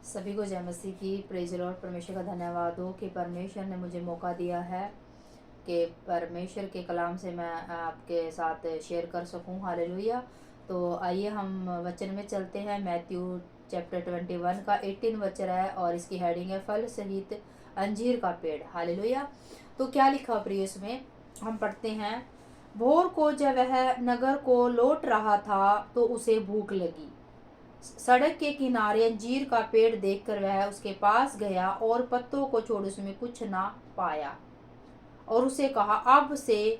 सभी को जय मसीह की। Praise Lord. परमेश्वर का धन्यवाद हो कि परमेश्वर ने मुझे मौका दिया है कि परमेश्वर के कलाम से मैं आपके साथ शेयर कर सकूं। हालेलुया। तो आइए हम वचन में चलते हैं। मैथ्यू चैप्टर 21 का 18 वचन है और इसकी हेडिंग है फल सहित अंजीर का पेड़। हालेलुया। तो क्या लिखा प्रिय, इसमें हम पढ़ते हैं। भोर को जब वह नगर को लौट रहा था तो उसे भूख लगी। सड़क के किनारे अंजीर का पेड़ देखकर वह उसके पास गया और पत्तों को छोड़ उसमें कुछ ना पाया और उसे कहा, अब से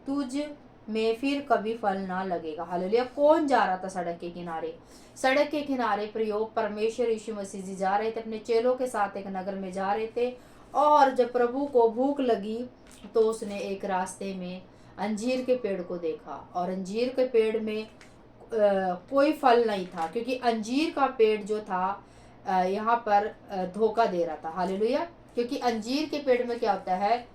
तुझ में फिर कभी फल ना लगेगा। हालेलुया। कौन जा रहा था सड़क के किनारे? सड़क के किनारे प्रयोग परमेश्वर यीशु मसीह जी जा रहे थे, अपने चेलों के साथ एक नगर में जा रहे थे। और जब प्रभु को भूख लगी तो उसने एक रास्ते में अंजीर के पेड़ को देखा और अंजीर के पेड़ में कोई फल नहीं था, क्योंकि अंजीर का पेड़ जो था यहाँ पर धोखा दे रहा था। हालेलुया। क्योंकि अंजीर के पेड़ में क्या होता है,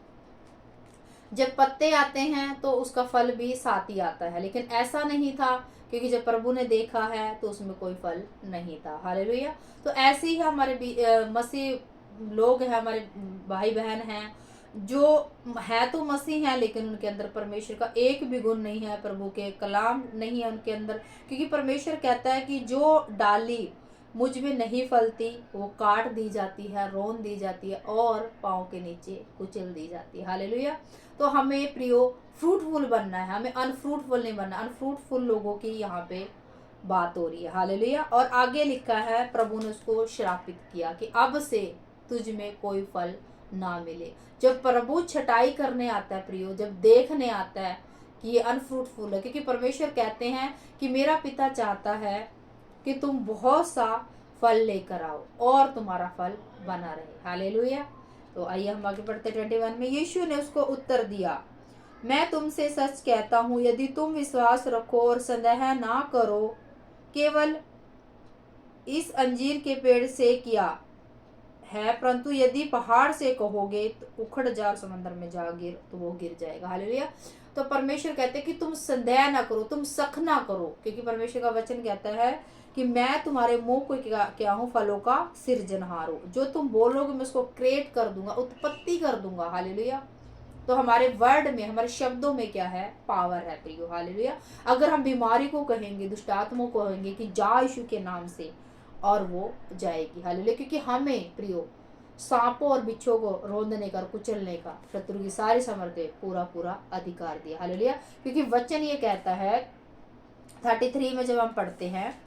जब पत्ते आते हैं तो उसका फल भी साथ ही आता है, लेकिन ऐसा नहीं था, क्योंकि जब प्रभु ने देखा है तो उसमें कोई फल नहीं था। हालेलुया। तो ऐसे ही हमारे मसीह लोग हैं, हमारे भाई बहन हैं जो है तो मसीह हैं, लेकिन उनके अंदर परमेश्वर का एक भी गुण नहीं है, प्रभु के कलाम नहीं है उनके अंदर। क्योंकि परमेश्वर कहता है कि जो डाली मुझ में नहीं फलती वो काट दी जाती है, रोन दी जाती है और पाँव के नीचे कुचल दी जाती है। हालेलुया। तो हमें प्रियो फ्रूटफुल बनना है, हमें अनफ्रूटफुल नहीं बनना। अनफ्रूटफुल लोगों की यहाँ पे बात हो रही है। हालेलुया। और आगे लिखा है, प्रभु ने उसको श्रापित किया कि अब से तुझ में कोई फल ना मिले। जब प्रभु छटाई करने आता है प्रियो, जब देखने आता है कि ये अनफ्रूटफुल है, क्योंकि परमेश्वर कहते हैं कि मेरा पिता चाहता है कि तुम बहुत सा फल लेकर आओ और तुम्हारा फल बना रहे। हालेलुया। तो आइए हम आगे बढ़ते 21 में। यीशु ने उसको उत्तर दिया, मैं तुमसे सच कहता हूँ, यदि तुम विश्वास रखो और संदेह ना करो, केवल इस अंजीर के पेड़ से किया है, परंतु यदि पहाड़ से कहोगे तो उखड़ जा और समंदर में जा गिर, तो वो गिर जाएगा। हालेलुया। तो परमेश्वर कहते हैं कि तुम संदेह ना करो, तुम शक ना करो, क्योंकि परमेश्वर का वचन कहता है कि मैं तुम्हारे मुंह को क्या हूँ, फलों का सृजनहार हूँ। जो तुम बोलोगे मैं उसको क्रिएट कर दूंगा, उत्पत्ति कर दूंगा। हालेलुया। तो हमारे वर्ड में, हमारे शब्दों में क्या है, पावर है प्रियो। हालेलुया। अगर हम बीमारी को कहेंगे, दुष्ट आत्मा को कहेंगे कि जा यीशु के नाम से, और वो जाएगी। हालेलुया। क्योंकि हमें प्रियो सांपों और बिच्छों को रोंदने का, कुचलने का, शत्रु की सारी सामर्थ्य पूरा पूरा अधिकार दिया। हालेलुया। क्योंकि वचन ये कहता है 33 में जब हम पढ़ते हैं,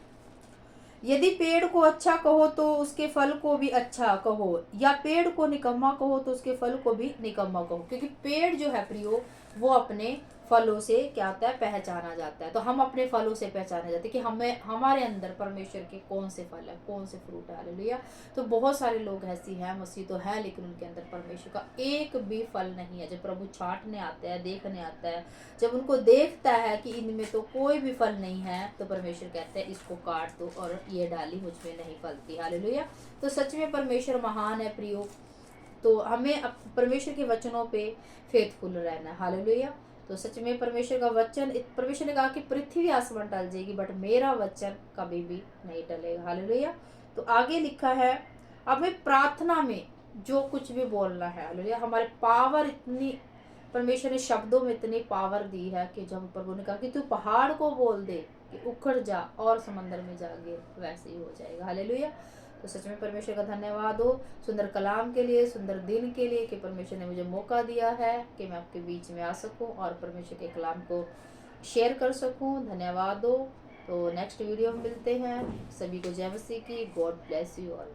यदि पेड़ को अच्छा कहो तो उसके फल को भी अच्छा कहो, या पेड़ को निकम्मा कहो तो उसके फल को भी निकम्मा कहो। क्योंकि पेड़ जो है प्रियो, वो अपने फलों से क्या होता है, पहचाना जाता है। तो हम अपने फलों से पहचाने जाते हैं कि हमें, हमारे अंदर परमेश्वर के कौन से फल है, कौन से फ्रूट है। हालेलुया। तो बहुत सारे लोग ऐसी हैं, मसीह तो है, लेकिन उनके अंदर परमेश्वर का एक भी फल नहीं है। जब प्रभु छांटने आता है, देखने आता है, जब उनको देखता है कि इनमें तो कोई भी फल नहीं है, तो परमेश्वर कहता है इसको काट दो और ये डाली मुझ में नहीं फलती। हालेलुया। तो सच में परमेश्वर महान है प्रियो। तो हमें परमेश्वर के वचनों पे फेथफुल रहना है। हालेलुया। तो सच में परमेश्वर का वचन, परमेश्वर ने कहा कि पृथ्वी आसमान टल जाएगी बट मेरा वचन कभी भी नहीं टलेगा। हालेलुया। तो आगे लिखा है, हमें प्रार्थना में जो कुछ भी बोलना है, हालेलुया, हमारे पावर इतनी, परमेश्वर ने शब्दों में इतनी पावर दी है कि जब प्रभु ने कहा कि तू पहाड़ को बोल दे कि उखड़ जा और समंदर में जा गिर, वैसे ही हो जाएगा। हालेलुया। तो सच में परमेश्वर का धन्यवाद हो सुंदर कलाम के लिए, सुंदर दिन के लिए, कि परमेश्वर ने मुझे मौका दिया है कि मैं आपके बीच में आ सकूं और परमेश्वर के कलाम को शेयर कर सकूं। धन्यवाद हो। तो नेक्स्ट वीडियो में मिलते हैं। सभी को जय मसीह की। God bless you all.